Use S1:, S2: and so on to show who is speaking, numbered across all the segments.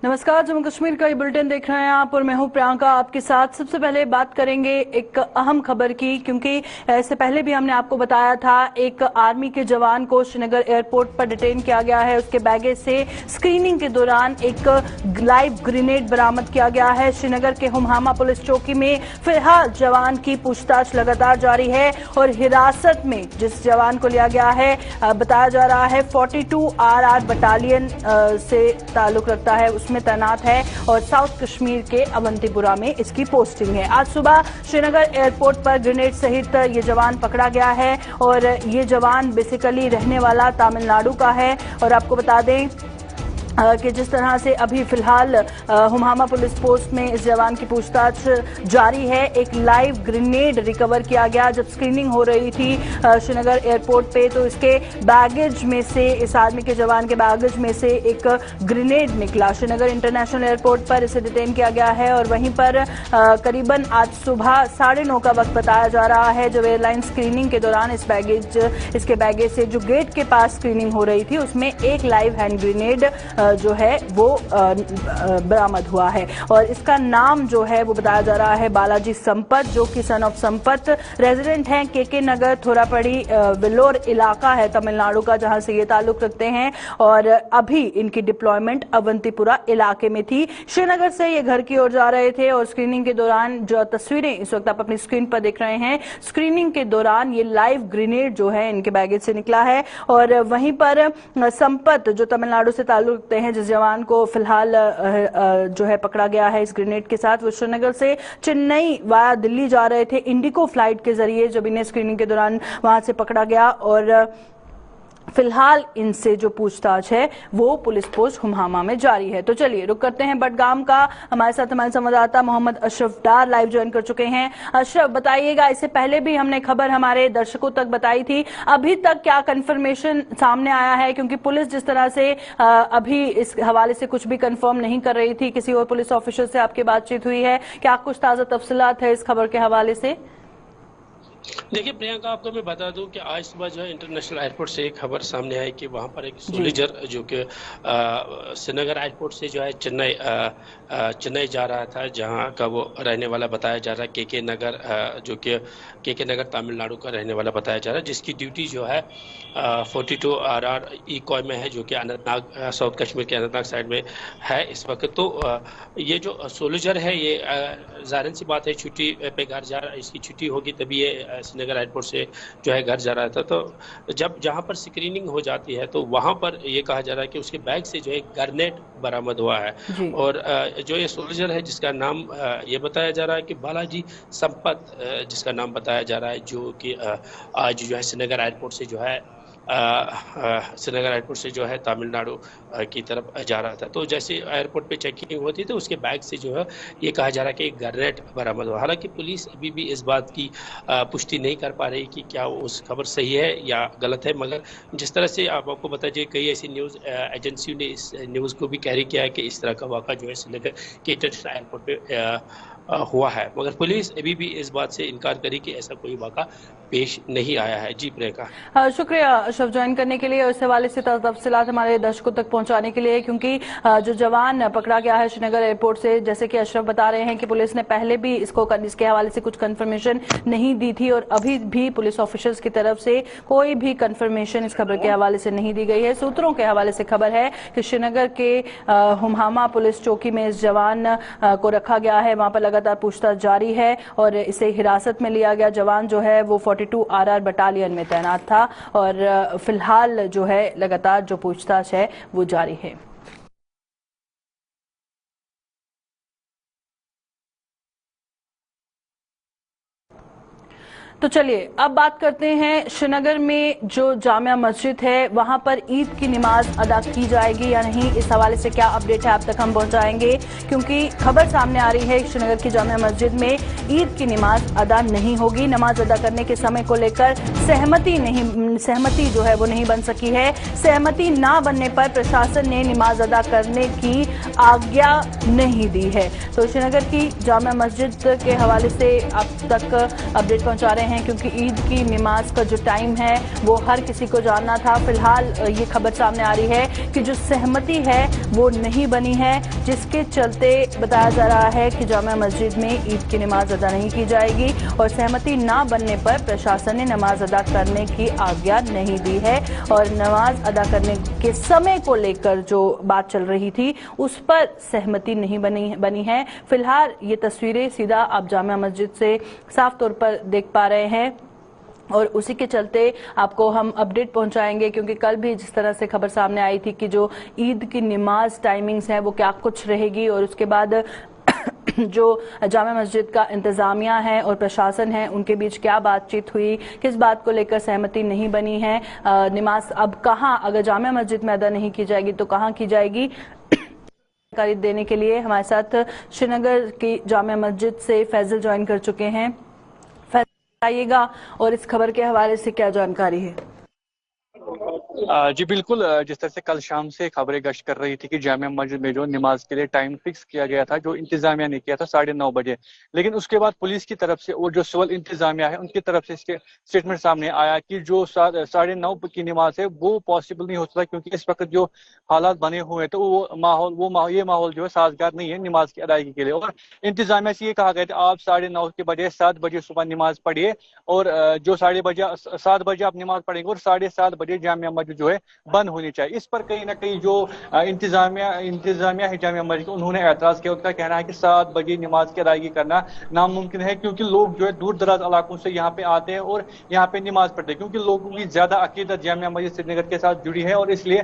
S1: नमस्कार, जम्मू कश्मीर का ये बुलेटिन देख रहे हैं आप और मैं हूं प्रियंका आपके साथ। सबसे पहले बात करेंगे एक अहम खबर की, क्योंकि इससे पहले भी हमने आपको बताया था एक आर्मी के जवान को श्रीनगर एयरपोर्ट पर डिटेन किया गया है। उसके बैगेज से स्क्रीनिंग के दौरान एक लाइव ग्रेनेड बरामद किया गया है। श्रीनगर के हुमहामा पुलिस चौकी में फिलहाल जवान की पूछताछ लगातार जारी है और हिरासत में जिस जवान को लिया गया है बताया जा रहा है 42 RR बटालियन से ताल्लुक रखता है, उसमें तैनात है और साउथ कश्मीर के अवंतीपुरा में इसकी पोस्टिंग है। आज सुबह श्रीनगर एयरपोर्ट पर ग्रेनेड सहित ये जवान पकड़ा गया है और ये जवान बेसिकली रहने वाला तमिलनाडु का है। और आपको बता दें कि जिस तरह से अभी फिलहाल हुमहामा पुलिस पोस्ट में इस जवान की पूछताछ जारी है। एक लाइव ग्रेनेड रिकवर किया गया जब स्क्रीनिंग हो रही थी श्रीनगर एयरपोर्ट पे, तो इसके बैगेज में से, इस आर्मी के जवान के बैगेज में से एक ग्रेनेड निकला। श्रीनगर इंटरनेशनल एयरपोर्ट पर इसे डिटेन किया गया है और वहीं पर करीबन आज सुबह 9:30 का वक्त बताया जा रहा है जब एयरलाइन स्क्रीनिंग के दौरान इसके बैगेज से जो गेट के पास स्क्रीनिंग हो रही थी उसमें एक लाइव हैंड ग्रेनेड जो है वो बरामद हुआ है। और इसका नाम जो है वो बताया जा रहा है बालाजी संपत, जो कि सन ऑफ संपत रेजिडेंट हैं केके नगर थोरापड़ी विलोर इलाका है तमिलनाडु का, जहां से ये ताल्लुक रखते हैं। और अभी इनकी डिप्लॉयमेंट अवंतीपुरा इलाके में थी। श्रीनगर से ये घर की ओर जा रहे थे और स्क्रीनिंग के दौरान जो तस्वीरें इस वक्त आप अपनी स्क्रीन पर देख रहे हैं, स्क्रीनिंग के दौरान ये लाइव ग्रेनेड जो है इनके बैगेज से निकला है। और वहीं पर संपत जो तमिलनाडु से ताल्लुक रखते हैं, जिस जवान को फिलहाल जो है पकड़ा गया है इस ग्रेनेड के साथ, वो श्रीनगर से चेन्नई वाया दिल्ली जा रहे थे इंडिगो फ्लाइट के जरिए जब इन्हें स्क्रीनिंग के दौरान वहां से पकड़ा गया। और फिलहाल इनसे जो पूछताछ है वो पुलिस पोस्ट हुमहामा में जारी है। तो चलिए रुक करते हैं बडगाम का। हमारे साथ हमारे संवाददाता मोहम्मद अशरफ डार लाइव ज्वाइन कर चुके हैं। अशरफ, बताइएगा, इससे पहले भी हमने खबर हमारे दर्शकों तक बताई थी, अभी तक क्या कंफर्मेशन सामने आया है? क्योंकि पुलिस जिस तरह से अभी इस हवाले से कुछ भी कंफर्म नहीं कर रही थी, किसी और पुलिस ऑफिसर से आपकी बातचीत हुई है क्या? कुछ ताजा तफसीलात है इस खबर के हवाले से?
S2: देखिए प्रियंका, आपको मैं बता दूं कि आज सुबह जो है इंटरनेशनल एयरपोर्ट से एक खबर सामने आई कि वहां पर एक सोल्जर जो कि श्रीनगर एयरपोर्ट से जो है चेन्नई जा रहा था, जहां का वो रहने वाला बताया जा रहा है केके नगर, जो कि केके नगर तमिलनाडु का रहने वाला बताया जा रहा है, जिसकी ड्यूटी जो है 42 RR इकोय में है, जो कि अनंतनाग साउथ कश्मीर के अनंतनाग साइड में है इस वक्त। तो ये जो सोल्जर है ये जाहिर सी बात है छुट्टी पे घर जा रहा है, इसकी छुट्टी होगी तभी ये श्रीनगर एयरपोर्ट से जो है घर जा रहा था। तो जब जहां पर स्क्रीनिंग हो जाती है तो वहां पर ये कहा जा रहा है कि उसके बैग से जो है ग्रेनेड बरामद हुआ है। और जो ये सोल्जर है जिसका नाम ये बताया जा रहा है कि बालाजी संपत जिसका नाम बताया जा रहा है, जो कि आज जो है श्रीनगर एयरपोर्ट से जो है श्रीनगर एयरपोर्ट से जो है तमिलनाडु की तरफ जा रहा था। तो जैसे एयरपोर्ट पे चेकिंग होती तो उसके बैग से जो है ये कहा जा रहा है कि एक ग्रेनेड बरामद हुआ। हालांकि पुलिस अभी भी इस बात की पुष्टि नहीं कर पा रही कि क्या उस खबर सही है या गलत है, मगर जिस तरह से आपको बता दीजिए कई ऐसी न्यूज़ एजेंसियों ने इस न्यूज़ को भी कैरी किया है कि इस तरह का वाक़ा जो है श्रीनगर के इंटरनेशनल एयरपोर्ट पे हुआ है, मगर पुलिस अभी भी इस बात से इनकार करी कि ऐसा कोई वाक़ा पेश नहीं आया है। जी प्रियंका,
S1: शुक्रिया अशरफ ज्वाइन करने के लिए और इस हवाले से तफसीलात हमारे दर्शकों तक पहुंचाने के लिए, क्योंकि जो जवान पकड़ा गया है श्रीनगर एयरपोर्ट से, जैसे कि अशरफ बता रहे हैं कि पुलिस ने पहले भी इसके हवाले से कुछ कंफर्मेशन नहीं दी थी और अभी भी पुलिस ऑफिसर्स की तरफ से कोई भी कंफर्मेशन इस खबर के हवाले से नहीं दी गई है। सूत्रों के हवाले से खबर है कि श्रीनगर के हुमहामा पुलिस चौकी में इस जवान को रखा गया है, वहां पर लगातार पूछताछ जारी है और इसे हिरासत में लिया गया जवान जो है वो 42 RR बटालियन में तैनात था और फिलहाल जो है लगातार जो पूछताछ है वो जारी है। तो चलिए अब बात करते हैं श्रीनगर में जो जामिया मस्जिद है वहां पर ईद की नमाज अदा की जाएगी या नहीं, इस हवाले से क्या अपडेट है आप तक हम पहुंचाएंगे, क्योंकि खबर सामने आ रही है श्रीनगर की जामिया मस्जिद में ईद की नमाज अदा नहीं होगी। नमाज अदा करने के समय को लेकर सहमति जो है वो नहीं बन सकी है। सहमति ना बनने पर प्रशासन ने नमाज अदा करने की आज्ञा नहीं दी है। तो श्रीनगर की जामिया मस्जिद के हवाले से आप तक अपडेट पहुंचा रहे हैं हैं, क्योंकि ईद की नमाज का जो टाइम है वो हर किसी को जानना था। फिलहाल ये खबर सामने आ रही है कि जो सहमति है वो नहीं बनी है, जिसके चलते बताया जा रहा है कि जामा मस्जिद में ईद की नमाज अदा नहीं की जाएगी और सहमति ना बनने पर प्रशासन ने नमाज अदा करने की आज्ञा नहीं दी है। और नमाज अदा करने के समय को लेकर जो बात चल रही थी उस पर सहमति नहीं बनी है। फिलहाल ये तस्वीरें सीधा आप जामा मस्जिद से साफ तौर पर देख पा रहे हैं और उसी के चलते आपको हम अपडेट पहुंचाएंगे, क्योंकि कल भी जिस तरह से खबर सामने आई थी कि जो ईद की नमाज टाइमिंग्स है वो क्या कुछ रहेगी और उसके बाद जो जामा मस्जिद का इंतजामिया है और प्रशासन है उनके बीच क्या बातचीत हुई, किस बात को लेकर सहमति नहीं बनी है, नमाज अब कहां, अगर जामा मस्जिद में अदा नहीं की जाएगी तो कहां की जाएगी। जानकारी देने के लिए हमारे साथ श्रीनगर की जामा मस्जिद से फैजल ज्वाइन कर चुके हैं। फैजल आइएगा और इस खबर के हवाले से क्या जानकारी है?
S3: जी बिल्कुल, जिस तरह से कल शाम से खबरें गश्त कर रही थी कि जामिया मस्जिद में जो नमाज के लिए टाइम फिक्स किया गया था, जो इंतजामिया ने किया था 9:30 बजे, लेकिन उसके बाद पुलिस की तरफ से और जो सिविल इंतजामिया है उनकी तरफ से स्टेटमेंट सामने आया कि जो 9:30 की नमाज है वो पॉसिबल नहीं हो सकता, क्योंकि इस वक्त जो हालात बने हुए तो ये माहौल जो है साजगार नहीं है नमाज की अदायगी के लिए। और इंतजामिया से ये कहा गया था आप 9:30 के बजाय 7 बजे सुबह नमाज पढ़िए और जो 7 बजे आप नमाज पढ़ेंगे और 7:30 बजे जामिया मस्जिद जो है बंद होनी चाहिए। इस पर कहीं ना कहीं जो इंतजामिया है जामिया मस्जिद, उन्होंने एतराज किया। उनका कहना है कि 7 बजे नमाज की अदायगी करना नामुमकिन है, क्योंकि लोग जो है दूर दराज इलाकों से यहाँ पे आते हैं और यहाँ पे नमाज पढ़ते हैं, क्योंकि लोगों की ज्यादा अकीदत जामिया मस्जिद श्रीनगर के साथ जुड़ी है और इसलिए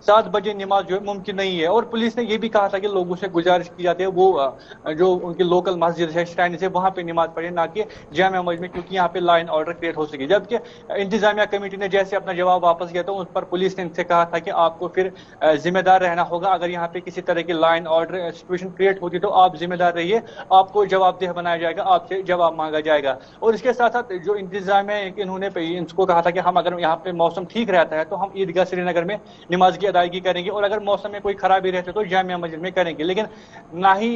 S3: 7 बजे नमाज जो है मुमकिन नहीं है। और पुलिस ने यह भी कहा था कि लोगों से गुजारिश की जाती है वो जो उनकी लोकल मस्जिद है स्टैंड से वहां पे नमाज पढ़े, ना कि जामिया मस्जिद में, क्योंकि यहाँ पे लॉ एंड ऑर्डर क्रिएट हो सके। जबकि इंतजामिया कमेटी ने जैसे अपना जवाब वापस किया तो उस पर पुलिस ने इनसे कहा था कि आपको फिर जिम्मेदार रहना होगा, अगर यहाँ पे किसी तरह की law and order situation create होती तो आप जिम्मेदार रहिए, आपको जवाबदेह बनाया जाएगा, आपसे जवाब मांगा जाएगा। और इसके साथ साथ जो इंतजामिया इन्होंने इनको कहा था कि हम अगर यहाँ पे मौसम ठीक रहता है तो हम ईदगाह श्रीनगर में नमाज की अदायगी करेंगे और अगर मौसम में कोई खराबी रहती तो जामिया मस्जिद में करेंगे, लेकिन ना ही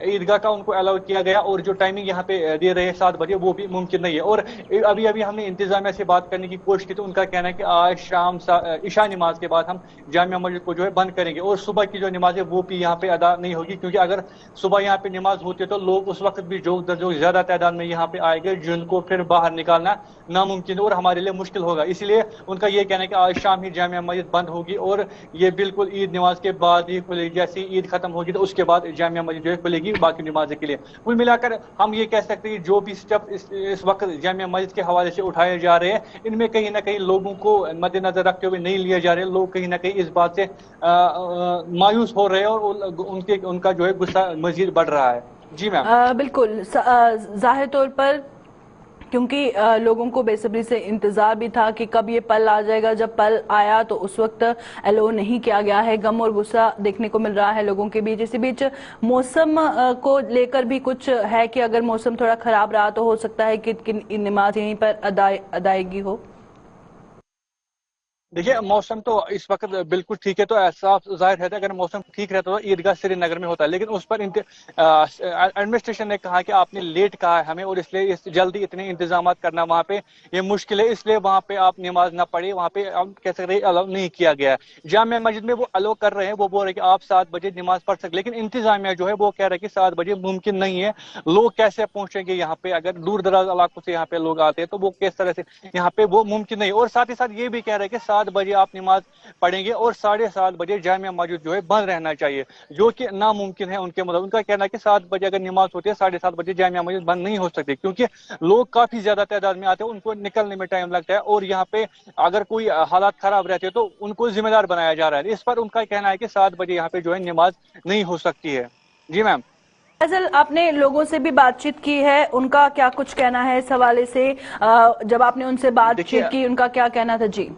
S3: ईदगाह का उनको अलाउ किया गया और जो टाइमिंग यहाँ पे दे रहे हैं 7 बजे वो भी मुमकिन नहीं है। और अभी हमने इंतजामिया से बात करने की कोशिश की तो उनका कहना है कि आज शाम ईशा नमाज के बाद हम जामिया मस्जिद को जो है बंद करेंगे और सुबह की जो नमाज है वो भी यहाँ पे अदा नहीं होगी, क्योंकि अगर सुबह यहाँ पे नमाज होती तो लोग उस वक्त भी जो ज्यादा तादाद में यहाँ पे आएंगे जिनको फिर बाहर निकालना नामुमकिन और हमारे लिए मुश्किल होगा। इसलिए उनका ये कहना है कि आज शाम ही जामिया मस्जिद बंद होगी और ये बिल्कुल ईद नमाज के बाद ही खुलेगी। जैसे ईद खत्म होगी तो उसके बाद जामिया मस्जिद जो है खुलेगी बाकी नमाज के लिए। कुल मिलाकर हम ये कह सकते हैं जो भी स्टेप इस वक्त जामिया मस्जिद के हवाले से उठाए जा रहे हैं इनमें कहीं ना कहीं लोगों को मद्देनजर रखते हुए नहीं लिए जा रहे। लोग कहीं ना कहीं इस बात से मायूस हो रहे हैं और उनका जो है गुस्सा मजीद बढ़ रहा है। जी मैम।
S1: बिल्कुल, जाहिर तौर पर क्योंकि लोगों को बेसब्री से इंतजार भी था कि कब ये पल आ जाएगा। जब पल आया तो उस वक्त अलो नहीं किया गया है। गम और गुस्सा देखने को मिल रहा है लोगों के बीच। इसी बीच मौसम को लेकर भी कुछ है कि अगर मौसम थोड़ा खराब रहा तो हो सकता है कि नमाज यहीं पर अदायगी हो।
S3: देखिए मौसम तो इस वक्त बिल्कुल ठीक है, तो ऐसा जाहिर है अगर मौसम ठीक रहता तो ईदगाह श्रीनगर में होता है, लेकिन उस पर एडमिनिस्ट्रेशन ने कहा कि आपने लेट कहा है हमें और इसलिए जल्दी इतने इंतजाम करना वहाँ पे ये मुश्किल है, इसलिए वहाँ पे आप नमाज ना पढ़े। वहाँ पे हम कह सकते हैं अलाउ नहीं किया गया। जामिया मस्जिद में वो अलाउ कर रहे हैं, वो बोल रहे हैं कि आप 7 बजे नमाज पढ़ सकते, लेकिन इंतजामिया जो है वो कह रहे हैं कि 7 बजे मुमकिन नहीं है। लोग कैसे पहुंचेंगे यहाँ पे? अगर दूर दराज इलाकों से यहाँ पे लोग आते हैं तो वो किस तरह से यहाँ पे वो मुमकिन नहीं। और साथ ही साथ ये भी कह रहे हैं कि 7 बजे आप नमाज पढ़ेंगे और 7:30 बजे जामिया मस्जिद जो है बंद रहना चाहिए, जो कि नामुमकिन है उनके मतलब। उनका कहना है कि 7 बजे अगर नमाज होती है 7:30 बजे जामिया मस्जिद बंद नहीं हो सकती, क्योंकि लोग काफी ज्यादा तादाद में आते हैं, उनको निकलने में टाइम लगता है और यहाँ पे अगर कोई हालात खराब रहते हैं तो उनको जिम्मेदार बनाया जा रहा है। इस पर उनका कहना है कि 7 बजे यहाँ पे जो है नमाज नहीं हो सकती है। जी मैम।
S1: फैजल, आपने लोगों से भी बातचीत की है, उनका क्या कुछ कहना है इस हवाले से? जब आपने उनसे बातचीत की उनका क्या कहना था? जी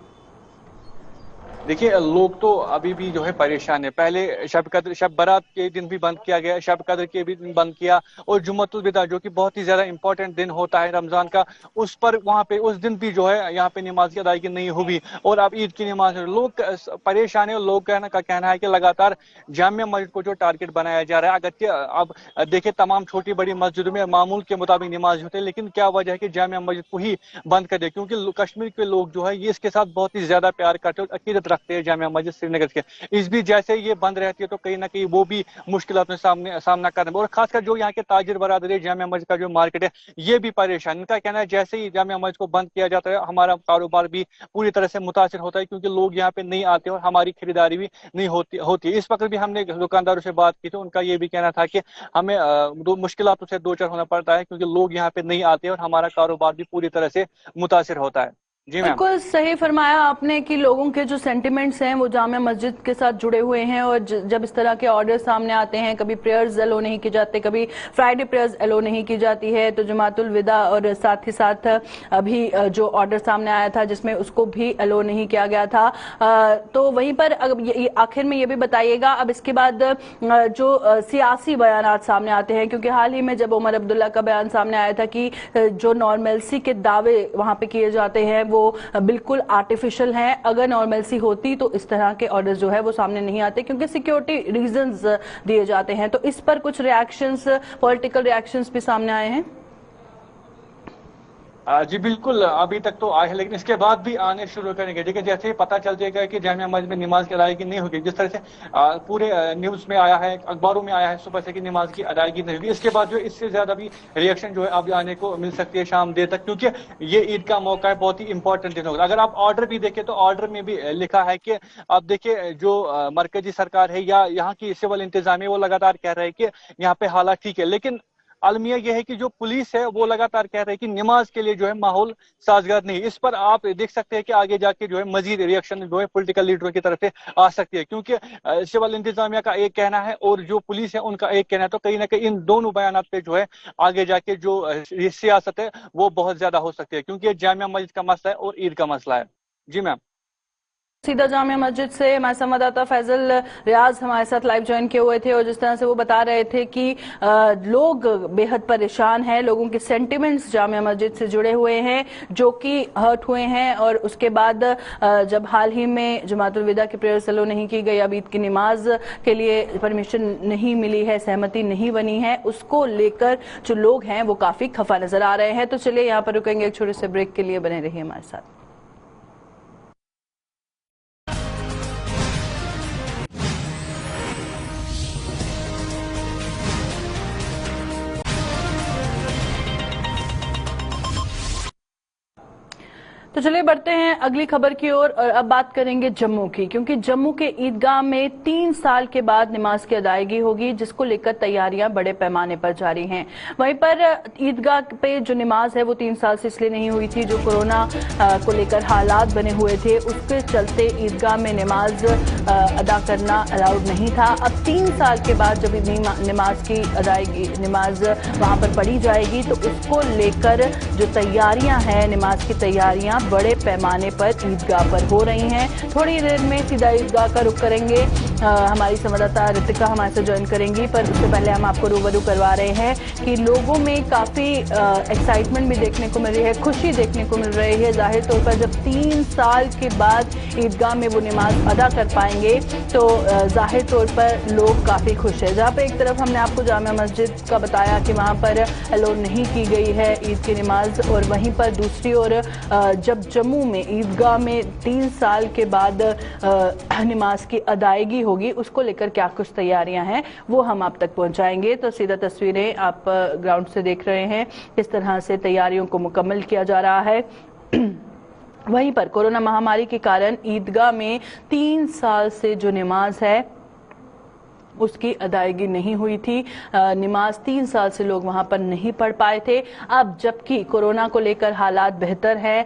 S3: देखिए, लोग तो अभी भी जो है परेशान है। पहले शब बारात के दिन भी बंद किया गया, शब कद्र के भी दिन बंद किया, और जुम्मतुल विदा जो कि बहुत ही ज्यादा इंपॉर्टेंट दिन होता है रमजान का, उस पर वहां पे उस दिन भी जो है यहाँ पे नमाज की अदायगी नहीं हुई। और अब ईद की नमाज, लोग परेशान है। लोग का कहना है कि लगातार जामिया मस्जिद को जो टारगेट बनाया जा रहा है। अगर अब देखिए, तमाम छोटी बड़ी मस्जिदों में मामूल के मुताबिक नमाज होते हैं, लेकिन क्या वजह है कि जामिया मस्जिद को ही बंद कर दे? क्योंकि कश्मीर के लोग जो है ये इसके साथ बहुत ही ज्यादा प्यार करते हैं और अकीदत रखते हैं जामिया मस्जिद श्रीनगर के। इस बीच जैसे ये बंद रहती है तो कहीं ना कहीं वो भी मुश्किलात में सामना करना है। और खासकर जो यहाँ के ताजिर बरादरी, जामिया मस्जिद का जो मार्केट है, ये भी परेशान। इनका कहना है जैसे ही जामिया मस्जिद को बंद किया जाता है, हमारा कारोबार भी पूरी तरह से मुतासिर होता है, क्योंकि लोग यहाँ पे नहीं आते और हमारी खरीदारी भी नहीं होती। इस वक्त भी हमने दुकानदारों से बात की, तो उनका ये भी कहना था कि हमें मुश्किलातों से दो चार होना पड़ता है, क्योंकि लोग यहाँ पे नहीं आते और हमारा कारोबार भी पूरी तरह से मुतासिर होता है। जी मैम।
S1: बिल्कुल सही फरमाया आपने कि लोगों के जो सेंटिमेंट्स हैं वो जामिया मस्जिद के साथ जुड़े हुए हैं, और जब इस तरह के ऑर्डर सामने आते हैं, कभी प्रेयर्स अलो नहीं की जाते, कभी फ्राइडे प्रेयर्स अलो नहीं की जाती है, तो जमातुल विदा और साथ ही साथ अभी जो ऑर्डर सामने आया था जिसमें उसको भी अलो नहीं किया गया था। तो वहीं पर आखिर में ये भी बताइएगा, अब इसके बाद जो सियासी बयान सामने आते हैं, क्योंकि हाल ही में जब उमर अब्दुल्ला का बयान सामने आया था कि जो नॉर्मलसी के दावे वहां पे किए जाते हैं वो बिल्कुल आर्टिफिशियल हैं, अगर नॉर्मलसी होती तो इस तरह के ऑर्डर्स जो है वो सामने नहीं आते, क्योंकि सिक्योरिटी रीजंस दिए जाते हैं। तो इस पर कुछ रिएक्शंस, पॉलिटिकल रिएक्शंस भी सामने आए हैं।
S3: जी बिल्कुल, अभी तक तो आए हैं, लेकिन इसके बाद भी आने शुरू करेंगे। देखिए, जैसे ही पता चल जाएगा कि जामिया मस्जिद में नमाज की अदायगी नहीं होगी, जिस तरह से पूरे न्यूज में आया है, अखबारों में आया है सुबह से कि नमाज की अदायगी नहीं होगी, इसके बाद जो इससे ज्यादा भी रिएक्शन जो है अब आने को मिल सकती है शाम देर तक, क्योंकि ये ईद का मौका है, बहुत ही इंपॉर्टेंट दिन होगा। अगर आप ऑर्डर भी देखें तो ऑर्डर में भी लिखा है कि अब देखिए, जो मरकजी सरकार है या यहाँ की सिविल इंतजामिया, वो लगातार कह रहे हैं कि यहाँ पे हालात ठीक है, लेकिन अलमिया यह है कि जो पुलिस है वो लगातार कह रही है कि नमाज के लिए जो है माहौल साजगार नहीं। इस पर आप देख सकते हैं कि आगे जाके जो है मजीद रिएक्शन जो है पॉलिटिकल लीडरों की तरफ से आ सकती है, क्योंकि सिविल इंतजामिया का एक कहना है और जो पुलिस है उनका एक कहना है। तो कहीं ना कहीं इन दोनों बयान पे जो है आगे जाके जो सियासत है वो बहुत ज्यादा हो सकती है, क्योंकि जामिया मस्जिद का मसला है और ईद का मसला है। जी मैम।
S1: सीधा जामिया मस्जिद से हमारे संवाददाता फैजल रियाज हमारे साथ लाइव ज्वाइन किए हुए थे, और जिस तरह से वो बता रहे थे कि लोग बेहद परेशान हैं, लोगों के सेंटिमेंट्स जामिया मस्जिद से जुड़े हुए हैं, जो कि हर्ट हुए हैं। और उसके बाद जब हाल ही में जमातुल विदा की प्रेयर सलो नहीं की गई, अब ईद की नमाज के लिए परमिशन नहीं मिली है, सहमति नहीं बनी है, उसको लेकर जो लोग हैं वो काफी खफा नजर आ रहे हैं। तो चलिए यहाँ पर रुकेंगे एक छोटे से ब्रेक के लिए, बने रहिए हमारे साथ। तो चलिए बढ़ते हैं अगली खबर की ओर, और अब बात करेंगे जम्मू की, क्योंकि जम्मू के ईदगाह में 3 साल के बाद नमाज की अदायगी होगी, जिसको लेकर तैयारियां बड़े पैमाने पर जारी हैं। वहीं पर ईदगाह पे जो नमाज है वो 3 साल से इसलिए नहीं हुई थी, जो कोरोना को लेकर हालात बने हुए थे, उसके चलते ईदगाह में नमाज अदा करना अलाउड नहीं था। अब 3 साल के बाद जब नमाज की अदायगी, नमाज वहां पर पढ़ी जाएगी, तो उसको लेकर जो तैयारियां हैं, नमाज की तैयारियां बड़े पैमाने पर ईदगाह पर हो रही हैं। थोड़ी देर में सीधा ईदगाह का रुख करेंगे, हमारी संवाददाता रितिका हमारे से ज्वाइन करेंगी, पर उससे पहले हम आपको रूबरू करवा रहे हैं कि लोगों में काफी एक्साइटमेंट भी देखने को मिल रही है, खुशी देखने को मिल रही है। जाहिर तौर पर जब 3 साल के बाद ईदगाह में वो नमाज अदा कर पाएंगे तो जाहिर तौर पर लोग काफी खुश है। जहाँ पे एक तरफ हमने आपको जामिया मस्जिद का बताया कि वहां पर अलो नहीं की गई है ईद की नमाज, और वहीं पर दूसरी ओर जब जम्मू में ईदगाह में 3 साल के बाद नमाज की अदायगी होगी, उसको लेकर क्या कुछ तैयारियां हैं वो हम आप तक पहुंचाएंगे। तो सीधा तस्वीरें आप ग्राउंड से देख रहे हैं, किस तरह से तैयारियों को मुकम्मल किया जा रहा है। वहीं पर कोरोना महामारी के कारण ईदगाह में 3 साल से जो नमाज है उसकी अदायगी नहीं हुई थी। नमाज 3 साल से लोग वहां पर नहीं पढ़ पाए थे। अब जबकि कोरोना को लेकर हालात बेहतर हैं,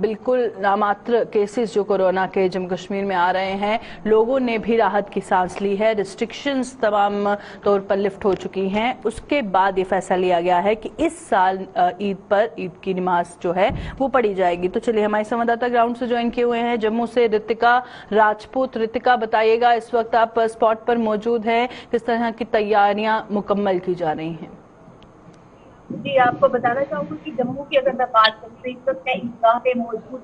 S1: बिल्कुल नामात्र केसेस जो कोरोना के जम्मू कश्मीर में आ रहे हैं, लोगों ने भी राहत की सांस ली है। रिस्ट्रिक्शंस तमाम तौर पर लिफ्ट हो चुकी हैं। उसके बाद ये फैसला लिया गया है कि इस साल ईद की नमाज जो है वो पढ़ी जाएगी। तो चलिए, हमारे संवाददाता ग्राउंड से ज्वाइन किए हुए हैं जम्मू से रितिका राजपूत। रितिका, बताइएगा, इस वक्त आप स्पॉट पर मौजूद हैं, किस तरह की तैयारियां मुकम्मल की जा रही हैं?
S4: जी, आपको बताना चाहूंगी कि जम्मू की अगर मैं बात करूँ तो इस वक्त मैं ईदगाह पे मौजूद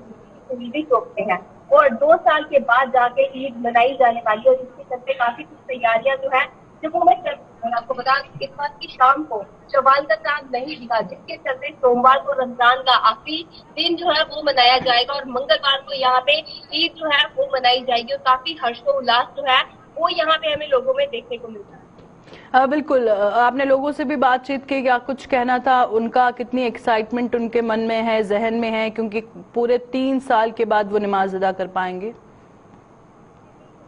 S4: शहीदी चौक पे है और 2 साल के बाद जाके ईद मनाई जाने वाली है और इसके चलते काफी कुछ तैयारियां जो है जम्मू में चल रही है। आपको बता दें इस बात की शाम को शवाल का चांद नहीं दिखा, जिसके चलते सोमवार को रमजान का आखिरी दिन जो है वो मनाया जाएगा और मंगलवार को यहाँ पे ईद जो है वो मनाई जाएगी और काफी हर्षोल्लास जो है वो यहाँ पे हमें लोगों में देखने को मिलता है।
S1: बिल्कुल, आपने लोगों से भी बातचीत की, क्या कुछ कहना था उनका? कितनी एक्साइटमेंट उनके मन में है, जहन में है, क्योंकि पूरे 3 साल के बाद वो नमाज अदा कर पाएंगे?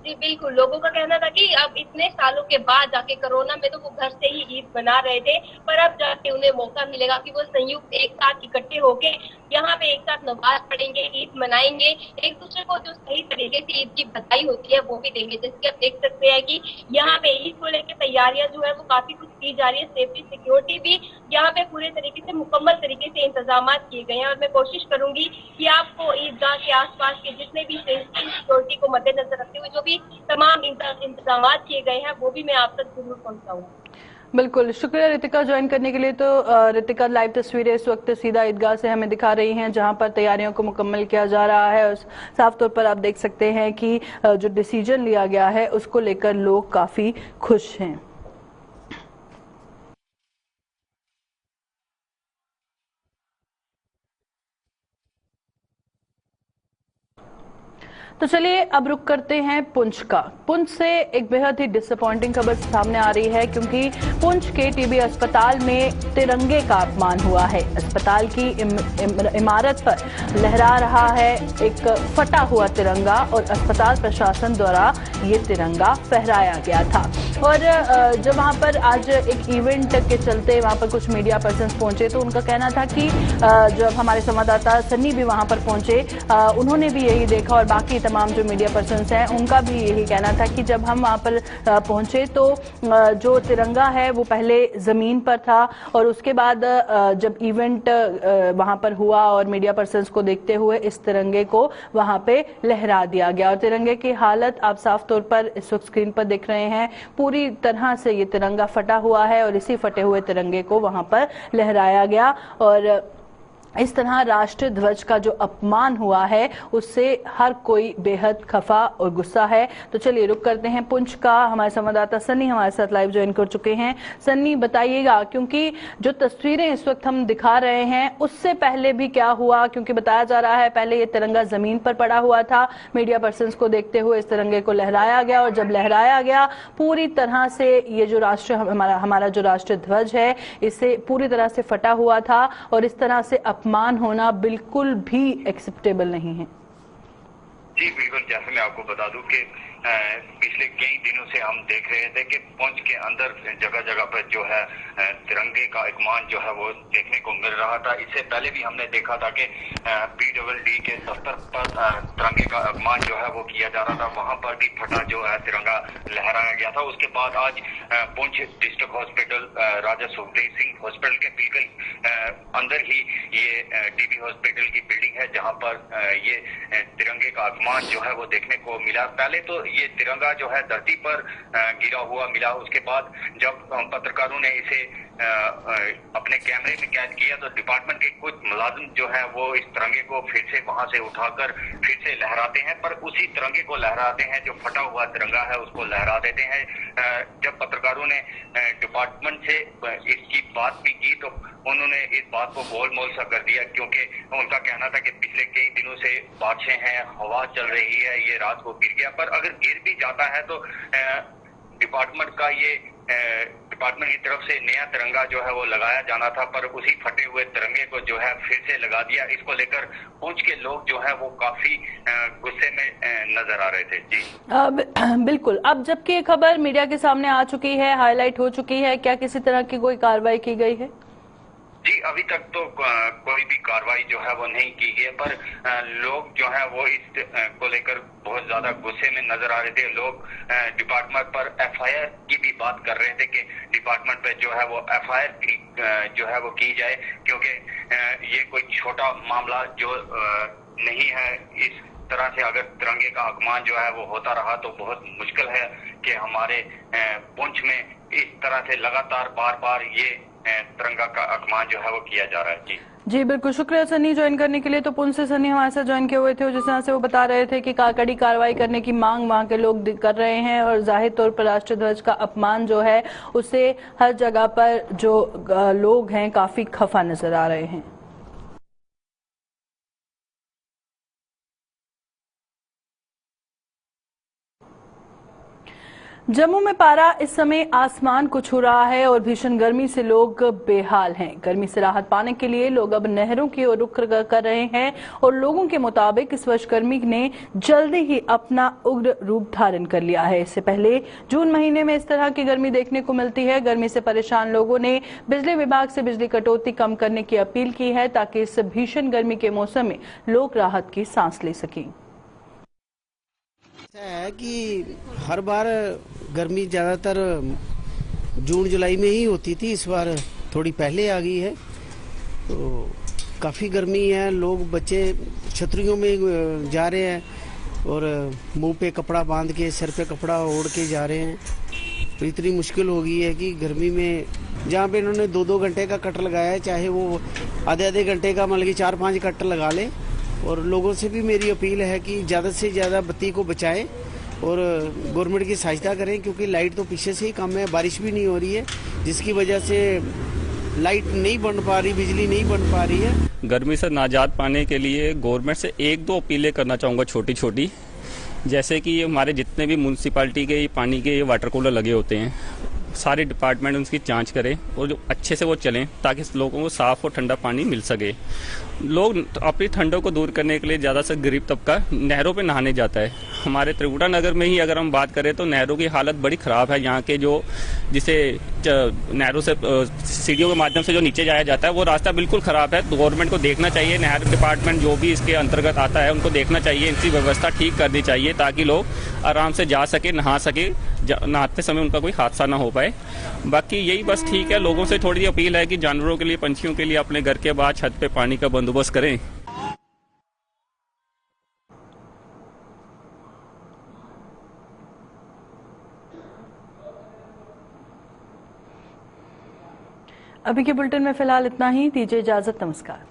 S4: जी बिल्कुल, लोगों का कहना था कि अब इतने सालों के बाद जाके कोरोना में तो वो घर से ही ईद मना रहे थे, पर अब जाके उन्हें मौका मिलेगा कि वो संयुक्त एक साथ इकट्ठे होके यहाँ पे एक साथ नमाज पढ़ेंगे, ईद मनाएंगे, एक दूसरे को जो सही तरीके से ईद की बधाई होती है वो भी देंगे। जैसे कि आप देख सकते हैं कि यहाँ पे ईद को लेकर तैयारियां जो है वो काफी कुछ की जा रही है। सेफ्टी सिक्योरिटी भी यहाँ पे पूरे तरीके से मुकम्मल तरीके से इंतजाम किए गए हैं और मैं कोशिश करूंगी कि आपको ईदगाह के आसपास के जितने भी सेफ्टी सिक्योरिटी को मद्देनजर रखते हुए जो भी तमाम इंतजाम किए गए हैं वो भी मैं आप तक जरूर पहुंचाऊंगा।
S1: बिल्कुल, शुक्रिया रितिका ज्वाइन करने के लिए। तो रितिका, लाइव तस्वीरें इस वक्त सीधा ईदगाह से हमें दिखा रही हैं, जहां पर तैयारियों को मुकम्मल किया जा रहा है और साफ तौर पर आप देख सकते हैं कि जो डिसीजन लिया गया है उसको लेकर लोग काफी खुश हैं। तो चलिए अब रुक करते हैं पुंछ का। पुंछ से एक बेहद ही डिसअपॉइंटिंग खबर सामने आ रही है, क्योंकि पुंछ के टीबी अस्पताल में तिरंगे का अपमान हुआ है। अस्पताल की इमारत पर लहरा रहा है एक फटा हुआ तिरंगा और अस्पताल प्रशासन द्वारा ये तिरंगा फहराया गया था। और जब वहां पर आज एक इवेंट के चलते वहां पर कुछ मीडिया पर्सन्स पहुंचे तो उनका कहना था कि जब हमारे संवाददाता सन्नी भी वहां पर पहुंचे, उन्होंने भी यही देखा और बाकी तमाम जो मीडिया पर्सन्स हैं उनका भी यही कहना था कि जब हम वहां पर पहुंचे तो जो तिरंगा है वो पहले जमीन पर था और उसके बाद जब इवेंट वहां पर हुआ और मीडिया पर्सन्स को देखते हुए इस तिरंगे को वहां पे लहरा दिया गया। और तिरंगे की हालत आप साफ तौर पर इस वक्त स्क्रीन पर देख रहे हैं, पूरी तरह से ये तिरंगा फटा हुआ है और इसी फटे हुए तिरंगे को वहां पर लहराया गया। और इस तरह राष्ट्रीय ध्वज का जो अपमान हुआ है उससे हर कोई बेहद खफा और गुस्सा है। तो चलिए रुक करते हैं पुंछ का। हमारे संवाददाता सन्नी हमारे साथ लाइव ज्वाइन कर चुके हैं। सन्नी, बताइएगा, क्योंकि जो तस्वीरें इस वक्त हम दिखा रहे हैं उससे पहले भी क्या हुआ? क्योंकि बताया जा रहा है पहले ये तिरंगा जमीन पर पड़ा हुआ था, मीडिया पर्सन्स को देखते हुए इस तिरंगे को लहराया गया और जब लहराया गया पूरी तरह से ये जो हमारा जो राष्ट्रीय ध्वज है इसे पूरी तरह से फटा हुआ था और इस तरह से अपमान होना बिल्कुल भी एक्सेप्टेबल नहीं है।
S5: जी बिल्कुल, जैसे मैं आपको बता दूं कि पिछले कई दिनों से हम देख रहे थे कि पुंछ के अंदर जगह जगह पर जो है तिरंगे का अपमान जो है वो देखने को मिल रहा था। इससे पहले भी हमने देखा था कि PWD के दफ्तर पर तिरंगे का अपमान जो है वो किया जा रहा था, वहां पर भी फटा जो है तिरंगा लहराया गया था। उसके बाद आज पुंछ डिस्ट्रिक्ट हॉस्पिटल राजा सुखदेव सिंह हॉस्पिटल के बिल्कुल अंदर ही ये टीबी हॉस्पिटल की बिल्डिंग है, जहां पर ये तिरंगे का अपमान जो है वो देखने को मिला। पहले तो ये तिरंगा जो है धरती पर गिरा हुआ मिला, उसके बाद जब पत्रकारों ने इसे अपने कैमरे में कैद किया तो डिपार्टमेंट के कुछ मुलाजिम जो है वो इस तिरंगे को फिर से वहां से उठाकर फिर से लहराते हैं, पर उसी तिरंगे को लहराते हैं जो फटा हुआ तिरंगा है उसको लहरा देते हैं। जब पत्रकारों ने डिपार्टमेंट से इसकी बात भी की तो उन्होंने इस बात को गोलमोल सा कर दिया, क्योंकि उनका कहना था कि पिछले कई दिनों से बारिशें हैं, हवा चल रही है, ये रात को गिर गया। पर अगर गिर भी जाता है तो डिपार्टमेंट की तरफ से नया तिरंगा जो है वो लगाया जाना था, पर उसी फटे हुए तिरंगे को जो है फिर से लगा दिया। इसको लेकर पुंछ के लोग जो है वो काफी गुस्से में नजर आ रहे थे। जी
S1: बिल्कुल। अब जबकि ये खबर मीडिया के सामने आ चुकी है, हाईलाइट हो चुकी है, क्या किसी तरह की कोई कार्रवाई की गई है?
S5: जी, अभी तक तो कोई भी कार्रवाई जो है वो नहीं की गई, पर लोग जो है वो इस को लेकर बहुत ज्यादा गुस्से में नजर आ रहे थे। लोग डिपार्टमेंट पर एफआईआर की भी बात कर रहे थे कि डिपार्टमेंट पे जो है वो एफआईआर की जो है वो की जाए, क्योंकि ये कोई छोटा मामला जो नहीं है। इस तरह से अगर तिरंगे का अपमान जो है वो होता रहा तो बहुत मुश्किल है कि हमारे पुंछ में इस तरह से लगातार बार बार ये तिरंगा का अपमान जो है वो किया जा रहा है।
S1: जी बिल्कुल, शुक्रिया सनी ज्वाइन करने के लिए। तो पुंछ से सनी हमारे साथ ज्वाइन किए हुए थे, जिस तरह से वो बता रहे थे कि कड़ी कार्रवाई करने की मांग वहां के लोग कर रहे हैं और जाहिर तौर पर राष्ट्रीय ध्वज का अपमान जो है उससे हर जगह पर जो लोग हैं काफी खफा नजर आ रहे हैं। जम्मू में पारा इस समय आसमान को छू रहा है और भीषण गर्मी से लोग बेहाल हैं। गर्मी से राहत पाने के लिए लोग अब नहरों की ओर रुख कर रहे हैं और लोगों के मुताबिक इस वर्ष गर्मी ने जल्दी ही अपना उग्र रूप धारण कर लिया है। इससे पहले जून महीने में इस तरह की गर्मी देखने को मिलती है। गर्मी से परेशान लोगों ने बिजली विभाग से बिजली कटौती कम करने की अपील की है ताकि इस भीषण गर्मी के मौसम में लोग राहत की सांस ले सकें।
S6: ऐसा है कि हर बार गर्मी ज़्यादातर जून जुलाई में ही होती थी, इस बार थोड़ी पहले आ गई है। तो काफ़ी गर्मी है, लोग बच्चे छतरियों में जा रहे हैं और मुंह पे कपड़ा बांध के, सिर पे कपड़ा ओढ़ के जा रहे हैं। तो इतनी मुश्किल हो गई है कि गर्मी में जहाँ पे इन्होंने 2-2 घंटे का कट लगाया है, चाहे वो आधे घंटे का मतलब कि 4-5 कट लगा ले। और लोगों से भी मेरी अपील है कि ज़्यादा से ज़्यादा बत्ती को बचाएं और गवर्नमेंट की सहायता करें, क्योंकि लाइट तो पीछे से ही कम है, बारिश भी नहीं हो रही है, जिसकी वजह से लाइट नहीं बन पा रही, बिजली नहीं बन पा रही है।
S7: गर्मी से नाजात पाने के लिए गवर्नमेंट से 1-2 अपीलें करना चाहूँगा छोटी छोटी। जैसे कि हमारे जितने भी म्यूनसिपालिटी के पानी के वाटर कूलर लगे होते हैं, सारे डिपार्टमेंट उनकी जांच करें और जो अच्छे से वो चलें ताकि लोगों को साफ़ और ठंडा पानी मिल सके। लोग अपनी ठंडों को दूर करने के लिए ज़्यादा से गरीब तबका नहरों पे नहाने जाता है। हमारे त्रिकुटा नगर में ही अगर हम बात करें तो नहरों की हालत बड़ी ख़राब है। यहाँ के जो जिसे नहरों से सीढ़ियों के माध्यम से जो नीचे जाया जाता है वो रास्ता बिल्कुल ख़राब है। तो गवर्नमेंट को देखना चाहिए, नहर डिपार्टमेंट जो भी इसके अंतर्गत आता है उनको देखना चाहिए, इनकी व्यवस्था ठीक करनी चाहिए ताकि लोग आराम से जा सके, नहा सके, नहाते समय उनका कोई हादसा ना हो पाए। बाकी यही बस ठीक है, लोगों से थोड़ी अपील है कि जानवरों के लिए, पंछियों के लिए अपने घर के बाहर छत पे पानी का बंदोबस्त करें।
S1: अभी के बुलेटिन में फिलहाल इतना ही, दीजिए इजाजत, नमस्कार।